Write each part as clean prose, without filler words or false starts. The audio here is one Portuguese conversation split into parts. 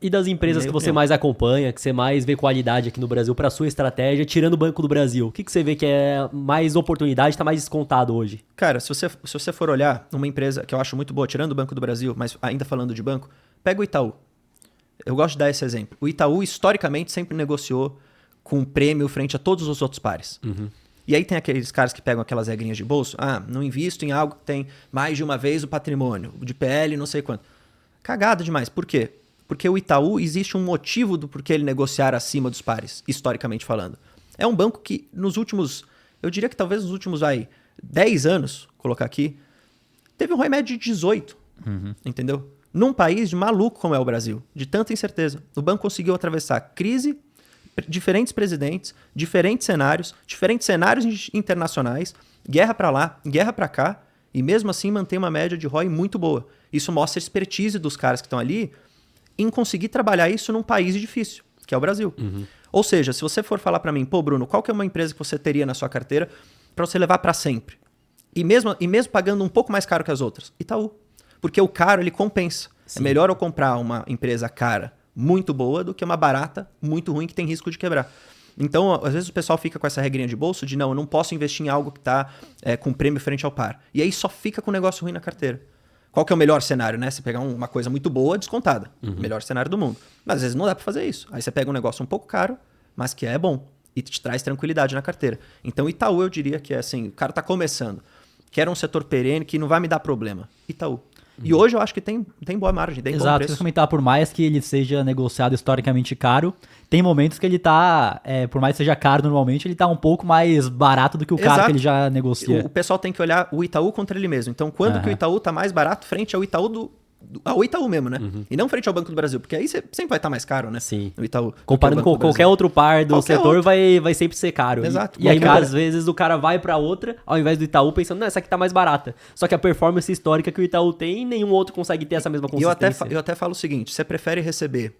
E das empresas que você mais acompanha, que você mais vê qualidade aqui no Brasil para sua estratégia, tirando o Banco do Brasil, o que você vê que é mais oportunidade, está mais descontado hoje? Cara, se você for olhar uma empresa que eu acho muito boa, tirando o Banco do Brasil, mas ainda falando de banco, pega o Itaú. Eu gosto de dar esse exemplo. O Itaú, historicamente, sempre negociou com prêmio frente a todos os outros pares. E aí tem aqueles caras que pegam aquelas regrinhas de bolso. Não invisto em algo que tem mais de uma vez o patrimônio, de PL, não sei quanto. Cagada demais. Por quê? Porque o Itaú, existe um motivo do porquê ele negociar acima dos pares, historicamente falando. É um banco que nos últimos, eu diria que talvez nos últimos 10 anos, colocar aqui, teve um ROI médio de 18, entendeu? Num país de maluco como é o Brasil, de tanta incerteza. O banco conseguiu atravessar crise, diferentes presidentes, diferentes cenários internacionais, guerra para lá, guerra para cá, e mesmo assim mantém uma média de ROI muito boa. Isso mostra a expertise dos caras que estão ali em conseguir trabalhar isso num país difícil, que é o Brasil. Ou seja, se você for falar para mim, pô, Bruno, qual que é uma empresa que você teria na sua carteira para você levar para sempre? E mesmo pagando um pouco mais caro que as outras? Itaú. Porque o caro, ele compensa. Sim. É melhor eu comprar uma empresa cara, muito boa, do que uma barata, muito ruim, que tem risco de quebrar. Então, às vezes o pessoal fica com essa regrinha de bolso de não, eu não posso investir em algo que está com prêmio frente ao par. E aí só fica com um negócio ruim na carteira. Qual que é o melhor cenário, né? Você pegar uma coisa muito boa, descontada. Melhor cenário do mundo. Mas às vezes não dá para fazer isso. Aí você pega um negócio um pouco caro, mas que é bom. E te traz tranquilidade na carteira. Então Itaú eu diria que é assim, o cara tá começando. Quer um setor perene que não vai me dar problema. Itaú. E hoje eu acho que tem boa margem, tem bom preço. Exato, comentar, por mais que ele seja negociado historicamente caro, tem momentos que ele tá, por mais que seja caro normalmente, ele tá um pouco mais barato do que o caro que ele já negocia. O pessoal tem que olhar o Itaú contra ele mesmo. Então, quando que o Itaú tá mais barato frente ao Itaú ao Itaú mesmo, né? E não frente ao Banco do Brasil, porque aí você sempre vai estar mais caro, né? Sim. O Itaú. Comparando com qualquer outro par do setor, vai sempre ser caro. Exato. E aí, muitas vezes, o cara vai pra outra, ao invés do Itaú, pensando, não, essa aqui tá mais barata. Só que a performance histórica que o Itaú tem, nenhum outro consegue ter essa mesma consistência. Eu até falo o seguinte, você prefere receber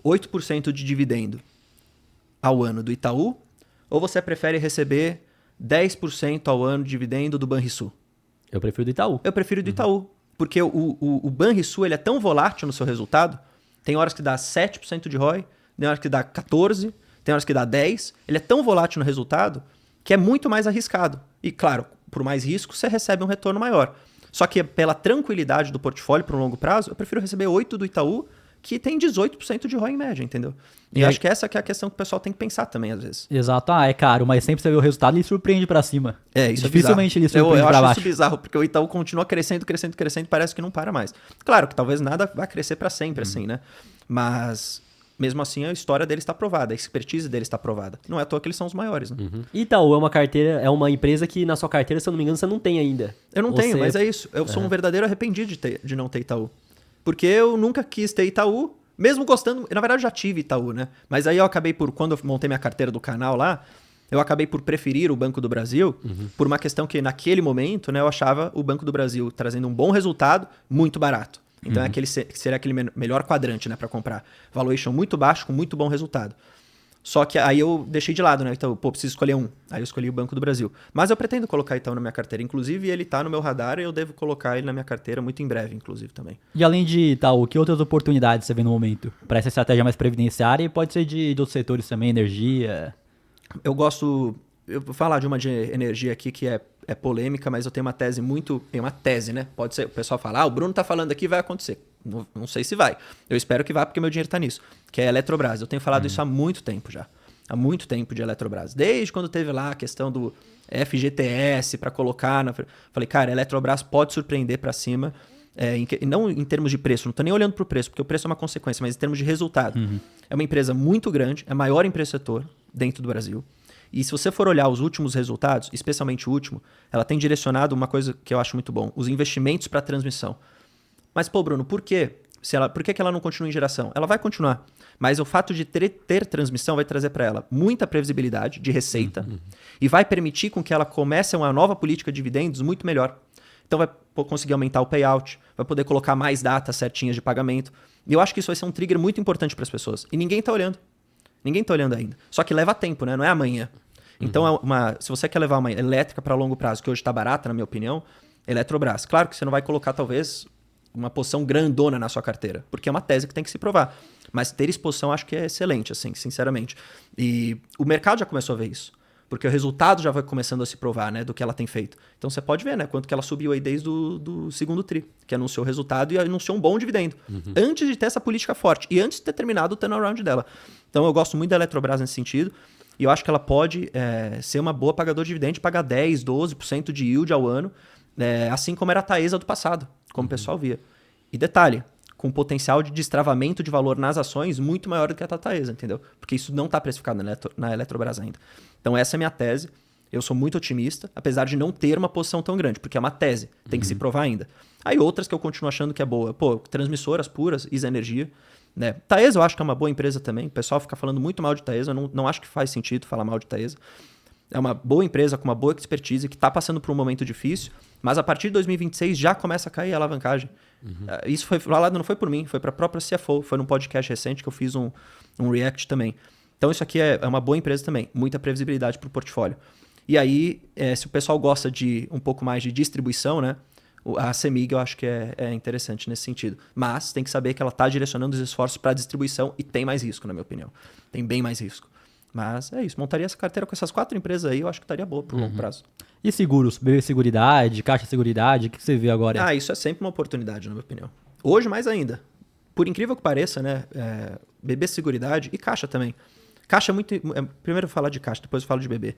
8% de dividendo ao ano do Itaú, ou você prefere receber 10% ao ano de dividendo do Banrisul? Eu prefiro do Itaú. Eu prefiro do Itaú. Porque o Banrisul ele é tão volátil no seu resultado, tem horas que dá 7% de ROI, tem horas que dá 14%, tem horas que dá 10%. Ele é tão volátil no resultado que é muito mais arriscado. E claro, por mais risco, você recebe um retorno maior. Só que pela tranquilidade do portfólio para um longo prazo, eu prefiro receber 8% do Itaú, que tem 18% de ROI em média, entendeu? E acho que essa que é a questão que o pessoal tem que pensar também, às vezes. Exato. É caro, mas sempre você vê o resultado e ele surpreende pra cima. Isso dificilmente é ele surpreende pra baixo. Eu acho isso bizarro, porque o Itaú continua crescendo, parece que não para mais. Claro que talvez nada vai crescer pra sempre, assim, né? Mas, mesmo assim, a história deles está provada, a expertise deles está provada. Não é à toa que eles são os maiores, né? Itaú é uma empresa que na sua carteira, se eu não me engano, você não tem ainda. Eu não tenho, mas é isso. Eu sou um verdadeiro arrependido de não ter Itaú. Porque eu nunca quis ter Itaú, mesmo gostando, na verdade eu já tive Itaú, né? Mas aí eu acabei quando eu montei minha carteira do canal lá, eu acabei por preferir o Banco do Brasil, por uma questão que naquele momento, né, eu achava o Banco do Brasil trazendo um bom resultado, muito barato. Então seria aquele melhor quadrante, né, para comprar. Valuation muito baixo, com muito bom resultado. Só que aí eu deixei de lado, né? Então, preciso escolher um. Aí eu escolhi o Banco do Brasil. Mas eu pretendo colocar Itaú na minha carteira. Inclusive, ele tá no meu radar e eu devo colocar ele na minha carteira muito em breve, inclusive, também. E além de Itaú, que outras oportunidades você vê no momento? Para essa estratégia mais previdenciária e pode ser de outros setores também, energia? Eu vou falar de uma de energia aqui que é polêmica, mas eu tenho uma tese tem uma tese, né? Pode ser, o pessoal fala, o Bruno tá falando aqui, vai acontecer. Não sei se vai. Eu espero que vá, porque meu dinheiro tá nisso. Que é a Eletrobras. Eu tenho falado isso há muito tempo já. Há muito tempo de Eletrobras. Desde quando teve lá a questão do FGTS para colocar. Falei, cara, a Eletrobras pode surpreender para cima. Não em termos de preço. Não tô nem olhando pro preço, porque o preço é uma consequência, mas em termos de resultado. É uma empresa muito grande. É a maior empresa do setor dentro do Brasil. E se você for olhar os últimos resultados, especialmente o último, ela tem direcionado uma coisa que eu acho muito bom. Os investimentos para transmissão. Mas, Bruno, por quê? Por que ela não continua em geração? Ela vai continuar. Mas o fato de ter transmissão vai trazer para ela muita previsibilidade de receita e vai permitir com que ela comece uma nova política de dividendos muito melhor. Então vai conseguir aumentar o payout, vai poder colocar mais datas certinhas de pagamento. E eu acho que isso vai ser um trigger muito importante para as pessoas. E ninguém está olhando. Ninguém está olhando ainda. Só que leva tempo, né? Não é amanhã. Então, se você quer levar uma elétrica para longo prazo, que hoje está barata, na minha opinião, Eletrobras. Claro que você não vai colocar, talvez, uma posição grandona na sua carteira, porque é uma tese que tem que se provar. Mas ter exposição acho que é excelente, assim, sinceramente. E o mercado já começou a ver isso. Porque o resultado já vai começando a se provar, né, do que ela tem feito. Então você pode ver, né, quanto que ela subiu aí desde do segundo tri, que anunciou o resultado e anunciou um bom dividendo. Antes de ter essa política forte e antes de ter terminado o turnaround dela. Então eu gosto muito da Eletrobras nesse sentido e eu acho que ela pode ser uma boa pagadora de dividendo, pagar 10%, 12% de yield ao ano, assim como era a Taesa do passado, como o pessoal via. E detalhe, com potencial de destravamento de valor nas ações muito maior do que a Taesa, entendeu? Porque isso não está precificado na Eletrobras ainda. Então essa é a minha tese. Eu sou muito otimista, apesar de não ter uma posição tão grande, porque é uma tese, tem que se provar ainda. Aí outras que eu continuo achando que é boa. Pô, transmissoras puras, Isa Energia. Né? Taesa eu acho que é uma boa empresa também. O pessoal fica falando muito mal de Taesa, eu não acho que faz sentido falar mal de Taesa. É uma boa empresa com uma boa expertise que está passando por um momento difícil, mas a partir de 2026 já começa a cair a alavancagem. Isso foi falado, não foi por mim, foi para a própria CFO, foi num podcast recente que eu fiz um react também. Então isso aqui é uma boa empresa também, muita previsibilidade para o portfólio. E aí, se o pessoal gosta de um pouco mais de distribuição, né, a CEMIG eu acho que é interessante nesse sentido. Mas tem que saber que ela está direcionando os esforços para a distribuição e tem mais risco, na minha opinião. Tem bem mais risco. Mas é isso, montaria essa carteira com essas 4 empresas aí, eu acho que estaria boa pro longo prazo. E seguros? BB Seguridade, Caixa Seguridade, o que você vê agora? Isso é sempre uma oportunidade, na minha opinião. Hoje mais ainda. Por incrível que pareça, né, BB Seguridade e Caixa também. Caixa é muito... primeiro eu vou falar de Caixa, depois eu falo de BB.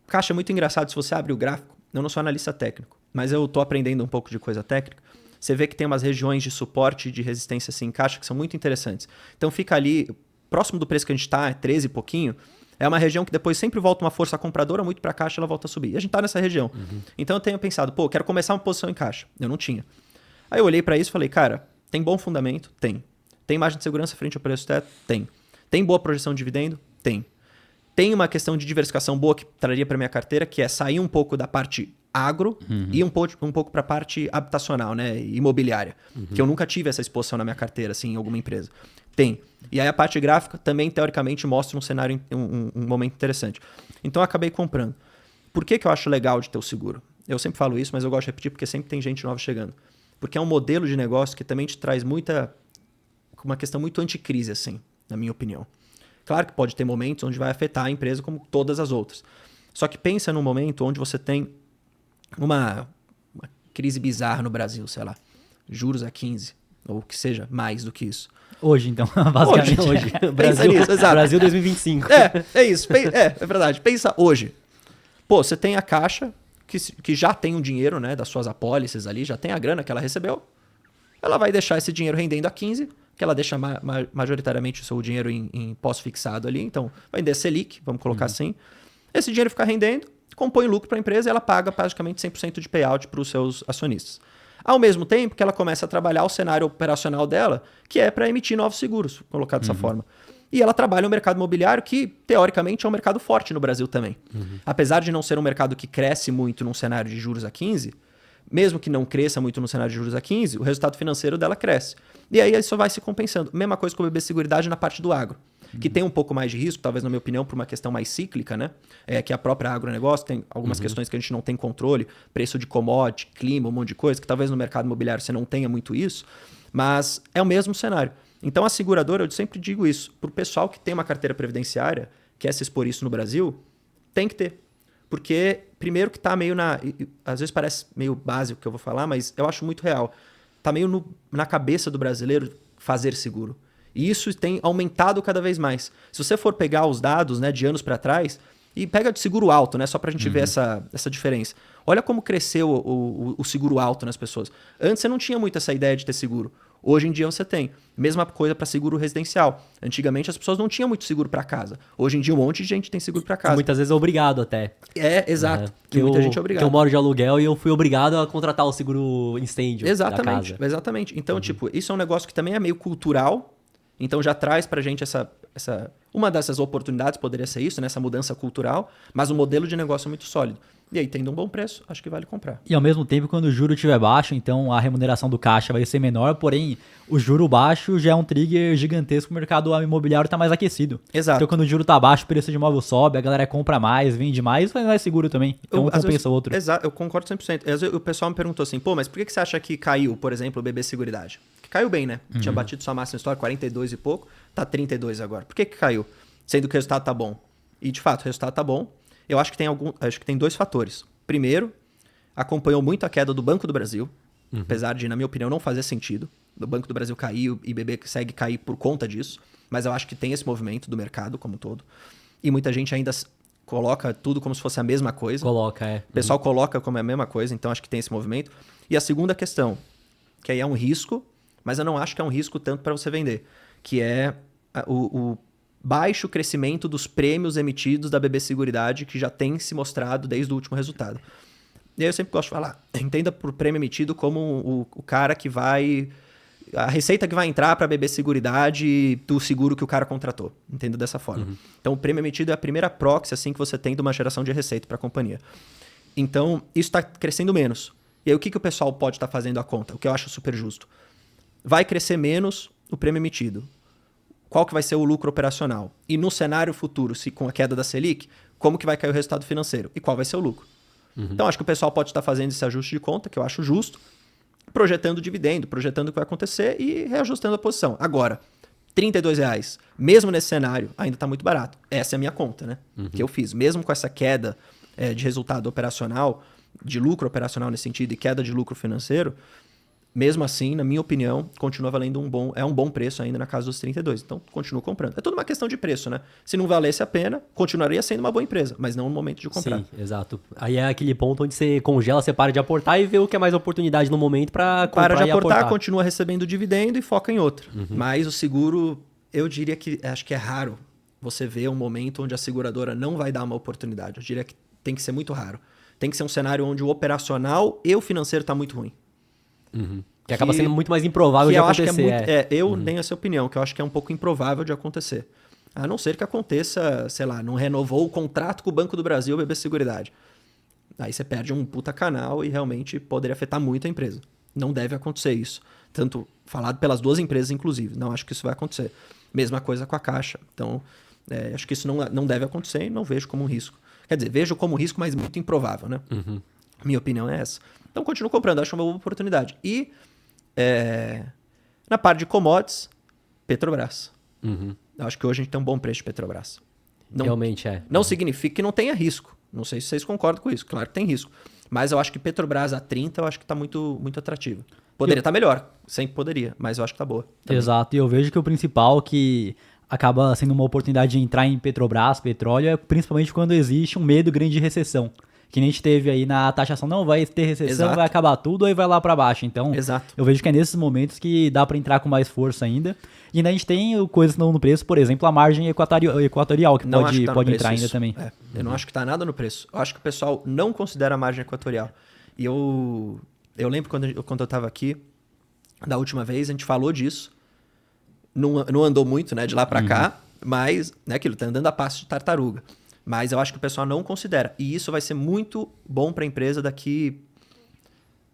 Caixa é muito engraçado, se você abre o gráfico, eu não sou analista técnico, mas eu tô aprendendo um pouco de coisa técnica, você vê que tem umas regiões de suporte e de resistência assim, em Caixa que são muito interessantes. Então fica ali, próximo do preço que a gente tá, 13 e pouquinho, é uma região que depois sempre volta uma força compradora muito para Caixa, ela volta a subir. E a gente tá nessa região. Então eu tenho pensado, quero começar uma posição em Caixa. Eu não tinha. Aí eu olhei para isso e falei, cara, tem bom fundamento? Tem. Tem margem de segurança frente ao preço teto? Tem. Tem boa projeção de dividendo? Tem. Tem uma questão de diversificação boa que traria para minha carteira, que é sair um pouco da parte agro e um pouco para a parte habitacional, né, imobiliária, que eu nunca tive essa exposição na minha carteira, assim, em alguma empresa. Tem. E aí a parte gráfica também, teoricamente, mostra um cenário, um momento interessante. Então eu acabei comprando. Por que eu acho legal de ter o seguro? Eu sempre falo isso, mas eu gosto de repetir porque sempre tem gente nova chegando. Porque é um modelo de negócio que também te traz uma questão muito anticrise, assim, na minha opinião. Claro que pode ter momentos onde vai afetar a empresa como todas as outras. Só que pensa num momento onde você tem uma crise bizarra no Brasil, sei lá, juros a 15, ou que seja, mais do que isso. Hoje, então, basicamente. Hoje. Pensa nisso, exato. Brasil 2025. É isso, é verdade. Pensa hoje. Pô, você tem a Caixa, que já tem um dinheiro, né, das suas apólices ali, já tem a grana que ela recebeu. Ela vai deixar esse dinheiro rendendo a 15, que ela deixa majoritariamente o seu dinheiro em pós-fixado ali. Então, vai render Selic, vamos colocar assim. Esse dinheiro fica rendendo, compõe lucro para a empresa e ela paga praticamente 100% de payout para os seus acionistas. Ao mesmo tempo que ela começa a trabalhar o cenário operacional dela, que é para emitir novos seguros, colocar dessa forma. E ela trabalha no mercado imobiliário, que teoricamente é um mercado forte no Brasil também. Apesar de não ser um mercado que cresce muito num cenário de juros a 15, mesmo que não cresça muito no cenário de juros a 15, o resultado financeiro dela cresce. E aí isso vai se compensando. Mesma coisa com o BB Seguridade na parte do agro, que tem um pouco mais de risco, talvez na minha opinião, por uma questão mais cíclica, né? Que a própria agronegócio tem algumas questões que a gente não tem controle, preço de commodity, clima, um monte de coisa, que talvez no mercado imobiliário você não tenha muito isso, mas é o mesmo cenário. Então a seguradora, eu sempre digo isso, para o pessoal que tem uma carteira previdenciária, quer se expor isso no Brasil, tem que ter. Porque, primeiro que tá meio às vezes parece meio básico o que eu vou falar, mas eu acho muito real. Tá meio na cabeça do brasileiro fazer seguro. E isso tem aumentado cada vez mais. Se você for pegar os dados, né, de anos para trás, e pega de seguro alto, né, só pra gente ver essa diferença. Olha como cresceu o seguro alto nas pessoas. Antes você não tinha muito essa ideia de ter seguro. Hoje em dia você tem. Mesma coisa para seguro residencial. Antigamente as pessoas não tinham muito seguro para casa. Hoje em dia um monte de gente tem seguro para casa. Muitas vezes é obrigado até. Exato. Muita gente é obrigada. Eu moro de aluguel e eu fui obrigado a contratar o seguro incêndio da casa. Exatamente. Então, tipo, isso é um negócio que também é meio cultural. Então já traz pra gente uma dessas oportunidades poderia ser isso, né? Essa mudança cultural, mas o modelo de negócio é muito sólido. E aí, tendo um bom preço, acho que vale comprar. E ao mesmo tempo, quando o juro estiver baixo, então a remuneração do caixa vai ser menor, porém o juro baixo já é um trigger gigantesco, o mercado imobiliário está mais aquecido. Exato. Então quando o juro está baixo, o preço de imóvel sobe, a galera compra mais, vende mais, mas é mais seguro também. Então compensa o outro. Exato, eu concordo 100%. Às vezes o pessoal me perguntou assim, pô, mas por que você acha que caiu, por exemplo, o BB Seguridade? Que caiu bem, né? Tinha batido sua máxima histórica, 42 e pouco, tá 32 agora. Por que caiu? Sendo que o resultado tá bom. E de fato, o resultado tá bom. Eu acho que tem 2 fatores. Primeiro, acompanhou muito a queda do Banco do Brasil, apesar de, na minha opinião, não fazer sentido. O Banco do Brasil caiu e BB segue cair por conta disso, mas eu acho que tem esse movimento do mercado como um todo. E muita gente ainda coloca tudo como se fosse a mesma coisa. Coloca, O pessoal coloca como a mesma coisa, então acho que tem esse movimento. E a segunda questão, que aí é um risco, mas eu não acho que é um risco tanto para você vender, que é o baixo crescimento dos prêmios emitidos da BB Seguridade, que já tem se mostrado desde o último resultado. E aí eu sempre gosto de falar, entenda por prêmio emitido como o cara que vai... A receita que vai entrar para a BB Seguridade do seguro que o cara contratou. Entenda dessa forma. Então o prêmio emitido é a primeira proxy assim, que você tem de uma geração de receita para a companhia. Então isso está crescendo menos. E aí o que o pessoal pode estar fazendo a conta? O que eu acho super justo. Vai crescer menos o prêmio emitido. Qual que vai ser o lucro operacional? E no cenário futuro, se com a queda da Selic, como que vai cair o resultado financeiro? E qual vai ser o lucro? Então, acho que o pessoal pode estar fazendo esse ajuste de conta, que eu acho justo, projetando o dividendo, projetando o que vai acontecer e reajustando a posição. Agora, R$32, mesmo nesse cenário, ainda está muito barato. Essa é a minha conta, né? Que eu fiz. Mesmo com essa queda de resultado operacional, de lucro operacional nesse sentido, e queda de lucro financeiro, mesmo assim, na minha opinião, continua valendo um bom preço ainda na casa dos 32. Então, continuo comprando. É tudo uma questão de preço, né? Se não valesse a pena, continuaria sendo uma boa empresa, mas não no momento de comprar. Sim, exato. Aí é aquele ponto onde você congela, você para de aportar e vê o que é mais oportunidade no momento para comprar para de e aportar, aportar. continua recebendo dividendo e foca em outro. Mas o seguro, eu diria que acho que é raro você ver um momento onde a seguradora não vai dar uma oportunidade. Eu diria que tem que ser muito raro. Tem que ser um cenário onde o operacional e o financeiro está muito ruim. Que acaba sendo muito mais improvável de eu acho acontecer. que eu tenho essa opinião, que eu acho que é um pouco improvável de acontecer. A não ser que aconteça, sei lá, não renovou o contrato com o Banco do Brasil, BB Seguridade. Aí você perde um puta canal e realmente poderia afetar muito a empresa. Não deve acontecer isso. Tanto falado pelas 2 empresas, inclusive. Não acho que isso vai acontecer. Mesma coisa com a Caixa. Então, acho que isso não deve acontecer e não vejo como um risco. Quer dizer, vejo como risco, mas muito improvável, né? Minha opinião é essa. Então, continuo comprando. Acho uma boa oportunidade. E na parte de commodities, Petrobras. Eu acho que hoje a gente tem um bom preço de Petrobras. Realmente é. Não significa que não tenha risco. Não sei se vocês concordam com isso. Claro que tem risco. Mas eu acho que Petrobras a 30, eu acho que está muito, muito atrativo. Poderia estar melhor. Sempre poderia. Mas eu acho que está boa. Também. Exato. E eu vejo que o principal que acaba sendo uma oportunidade de entrar em Petrobras, petróleo, é principalmente quando existe um medo grande de recessão. Que nem a gente teve aí na taxação, não vai ter recessão, Exato. vai acabar tudo, aí vai lá para baixo. Então, Exato. eu vejo que é nesses momentos que dá para entrar com mais força ainda. E ainda a gente tem coisas no preço, por exemplo, a margem equatorial, que Não acho que tá no pode preço entrar ainda isso. também. Eu não acho que está nada no preço. Eu acho que o pessoal não considera a margem equatorial. E eu lembro quando eu estava aqui, da última vez, a gente falou disso. Não andou muito, né, de lá para cá, mas né, aquilo tá andando a passo de tartaruga. Mas eu acho que o pessoal não considera. E isso vai ser muito bom para a empresa daqui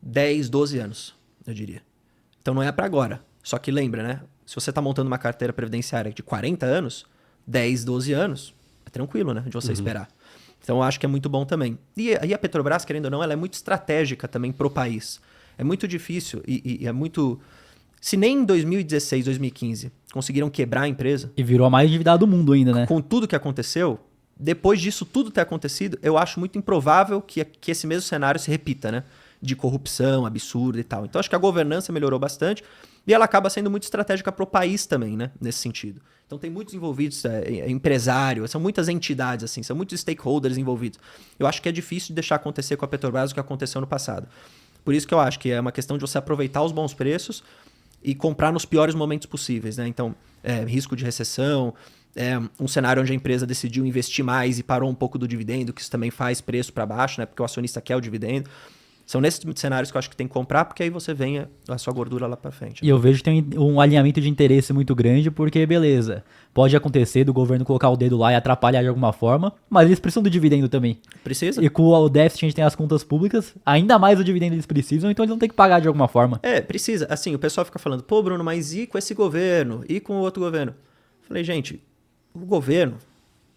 10, 12 anos, eu diria. Então não é para agora. Só que lembra, né? Se você está montando uma carteira previdenciária de 40 anos, 10, 12 anos, é tranquilo, né? De você esperar. Então eu acho que é muito bom também. E a Petrobras, querendo ou não, ela é muito estratégica também pro país. É muito difícil e é muito... Se nem em 2016, 2015 conseguiram quebrar a empresa... E virou a mais endividada do mundo ainda, né? Com tudo que aconteceu... Depois disso tudo ter acontecido, eu acho muito improvável que esse mesmo cenário se repita, né? De corrupção absurda e tal. Então, acho que a governança melhorou bastante e ela acaba sendo muito estratégica para o país também, né? Nesse sentido. Então, tem muitos envolvidos, empresário, são muitas entidades, assim, são muitos stakeholders envolvidos. Eu acho que é difícil de deixar acontecer com a Petrobras o que aconteceu no passado. Por isso que eu acho que é uma questão de você aproveitar os bons preços e comprar nos piores momentos possíveis, né? Então, risco de recessão... um cenário onde a empresa decidiu investir mais e parou um pouco do dividendo, que isso também faz preço para baixo, né? Porque o acionista quer o dividendo. São nesses cenários que eu acho que tem que comprar, porque aí você venha a sua gordura lá pra frente. E eu vejo que tem um alinhamento de interesse muito grande, porque, beleza, pode acontecer do governo colocar o dedo lá e atrapalhar de alguma forma, mas eles precisam do dividendo também. Precisa? E com o déficit a gente tem as contas públicas, ainda mais o dividendo eles precisam, então eles vão ter que pagar de alguma forma. Precisa. Assim, o pessoal fica falando, pô, Bruno, mas e com esse governo? E com o outro governo? Falei, gente, o governo,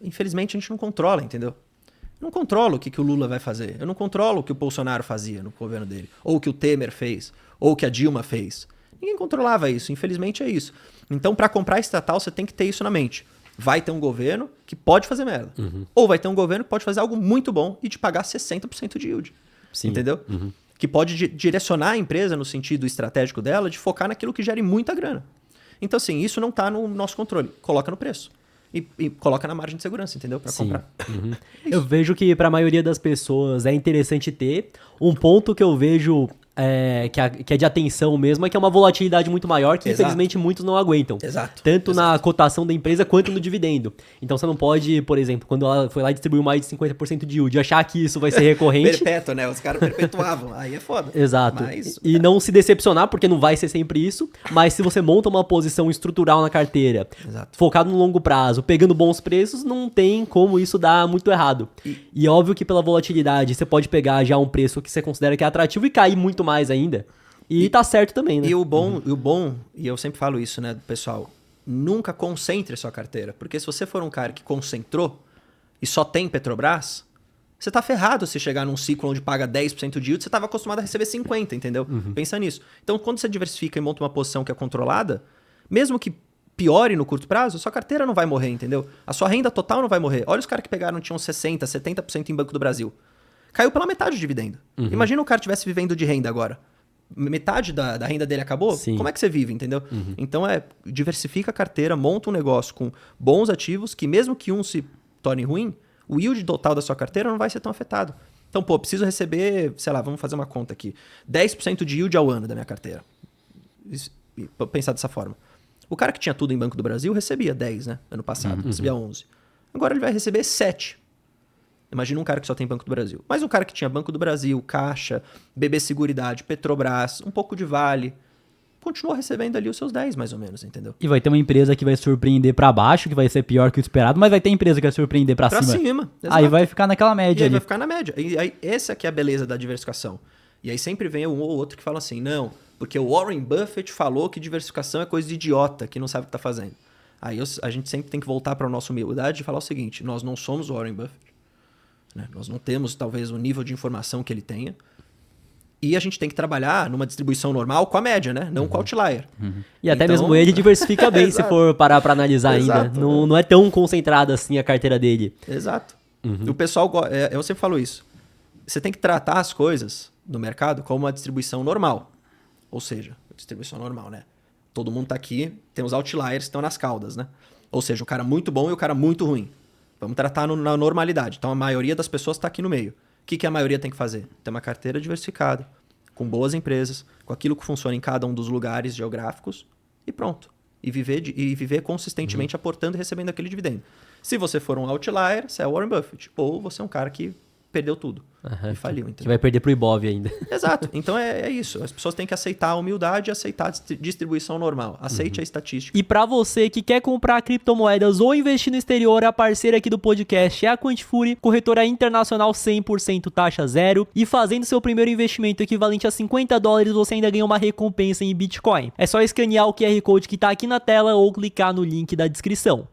infelizmente, a gente não controla, entendeu? Eu não controlo o que o Lula vai fazer. Eu não controlo o que o Bolsonaro fazia no governo dele. Ou o que o Temer fez. Ou o que a Dilma fez. Ninguém controlava isso. Infelizmente é isso. Então, para comprar estatal, você tem que ter isso na mente. Vai ter um governo que pode fazer merda. Ou vai ter um governo que pode fazer algo muito bom e te pagar 60% de yield. Sim. Entendeu? Que pode direcionar a empresa no sentido estratégico dela de focar naquilo que gere muita grana. Então, assim, isso não está no nosso controle. Coloca no preço. E coloca na margem de segurança, entendeu? Para comprar. Eu vejo que para a maioria das pessoas é interessante ter. Um ponto que eu vejo que é de atenção mesmo é que é uma volatilidade muito maior que Exato. infelizmente muitos não aguentam. Exato. Tanto na cotação da empresa quanto no dividendo. Então você não pode, por exemplo, quando ela foi lá e distribuiu mais de 50% de yield, achar que isso vai ser recorrente. Perpétuo, né? Os caras perpetuavam. Aí é foda. Exato. Mas, E não se decepcionar, porque não vai ser sempre isso. Mas se você monta uma posição estrutural na carteira, Exato. focado no longo prazo, pegando bons preços, não tem como isso dar muito errado. E óbvio que pela volatilidade, você pode pegar já um preço que você considera que é atrativo e cair muito mais ainda. E tá certo também, né? E o bom, e eu sempre falo isso, né, pessoal, nunca concentre a sua carteira. Porque se você for um cara que concentrou e só tem Petrobras, você tá ferrado se chegar num ciclo onde paga 10% de yield, você estava acostumado a receber 50%, entendeu? Pensa nisso. Então, quando você diversifica e monta uma posição que é controlada, mesmo que piore no curto prazo, sua carteira não vai morrer, entendeu? A sua renda total não vai morrer. Olha os caras que pegaram, tinham 60%, 70% em Banco do Brasil. Caiu pela metade de dividendo. Imagina o cara estivesse vivendo de renda agora. Metade da renda dele acabou? Sim. Como é que você vive, entendeu? Então, diversifica a carteira, monta um negócio com bons ativos, que mesmo que um se torne ruim, o yield total da sua carteira não vai ser tão afetado. Então, pô, preciso receber, sei lá, vamos fazer uma conta aqui, 10% de yield ao ano da minha carteira. Pensar dessa forma. O cara que tinha tudo em Banco do Brasil recebia 10, né? Ano passado, recebia 11. Agora ele vai receber 7. Imagina um cara que só tem Banco do Brasil. Mas um cara que tinha Banco do Brasil, Caixa, BB Seguridade, Petrobras, um pouco de Vale, continua recebendo ali os seus 10, mais ou menos, entendeu? E vai ter uma empresa que vai surpreender pra baixo, que vai ser pior que o esperado, mas vai ter empresa que vai surpreender pra Pra cima. cima. Aí vai ficar naquela E média aí ali. vai ficar na média. E aí, essa que é a beleza da diversificação. E aí sempre vem um ou outro que fala assim, não, porque o Warren Buffett falou que diversificação é coisa de idiota, que não sabe o que tá fazendo. Aí a gente sempre tem que voltar para a nossa humildade e falar o seguinte, nós não somos o Warren Buffett. Né? Nós não temos, talvez, o nível de informação que ele tenha. E a gente tem que trabalhar numa distribuição normal com a média, né? Não com o outlier. E até Então- mesmo ele diversifica bem, se Exato. for parar pra analisar ainda. Exato. Não é tão concentrada assim a carteira dele. Exato. O pessoal, eu sempre falo isso. Você tem que tratar as coisas no mercado como uma distribuição normal. Ou seja, distribuição normal, né? Todo mundo tá aqui, tem os outliers que estão nas caudas, né? Ou seja, o cara muito bom e o cara muito ruim. Vamos tratar na normalidade. Então a maioria das pessoas está aqui no meio. O que a maioria tem que fazer? Ter uma carteira diversificada, com boas empresas, com aquilo que funciona em cada um dos lugares geográficos e pronto. E viver consistentemente aportando e recebendo aquele dividendo. Se você for um outlier, você é Warren Buffett. Ou você é um cara que perdeu tudo e faliu. Que Entendeu? vai perder pro Ibov ainda. Exato. Então é isso. As pessoas têm que aceitar a humildade e aceitar a distribuição normal. Aceite a estatística. E pra você que quer comprar criptomoedas ou investir no exterior, a parceira aqui do podcast é a Quantifury, corretora internacional 100% taxa zero. E fazendo seu primeiro investimento equivalente a $50, você ainda ganha uma recompensa em Bitcoin. É só escanear o QR Code que tá aqui na tela ou clicar no link da descrição.